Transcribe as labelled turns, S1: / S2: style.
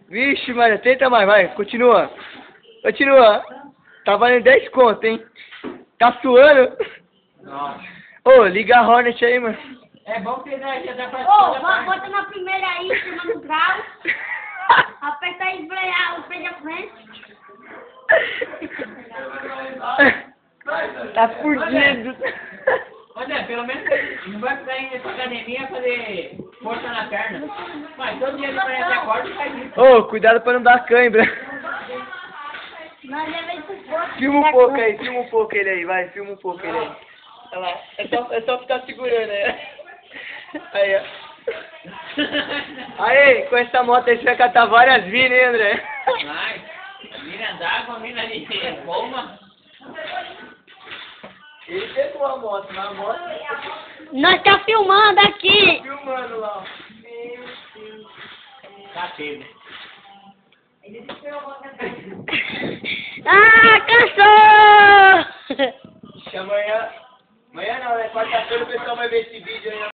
S1: Vixe, Maria, tenta mais, vai, continua. Continua. Tá valendo 10 conto, hein? Tá suando?
S2: Nossa.
S1: Ô, liga a Hornet aí, mano.
S2: É bom que já dá pra...
S3: Bota na primeira aí, cima do grau. Aperta aí, embrear o pé da frente.
S1: Tá fudido.
S2: Olha, pelo menos não vai ficar indo nessa academia fazer força na perna. Mas todo dia ele parece acorda e faz isso.
S1: Ô, cuidado pra não dar cãibra.
S3: Nós levamos pro posto.
S1: Filma um pouco aí, filma um pouco ele aí, vai, filma um pouco ele aí. Olha lá, é só ficar segurando aí. Aí, ó. Aí, com essa moto aí você vai catar várias vidas, hein, André?
S2: Vai. Mina d'água, mina de bomba.
S1: Ele pegou a moto, mas a moto...
S3: Nós tá filmando aqui.
S1: Filmando lá, ó.
S2: Tá pego.
S3: Ah, cansou!
S1: Amanhã não, né? Quarta-feira o pessoal vai ver esse vídeo aí.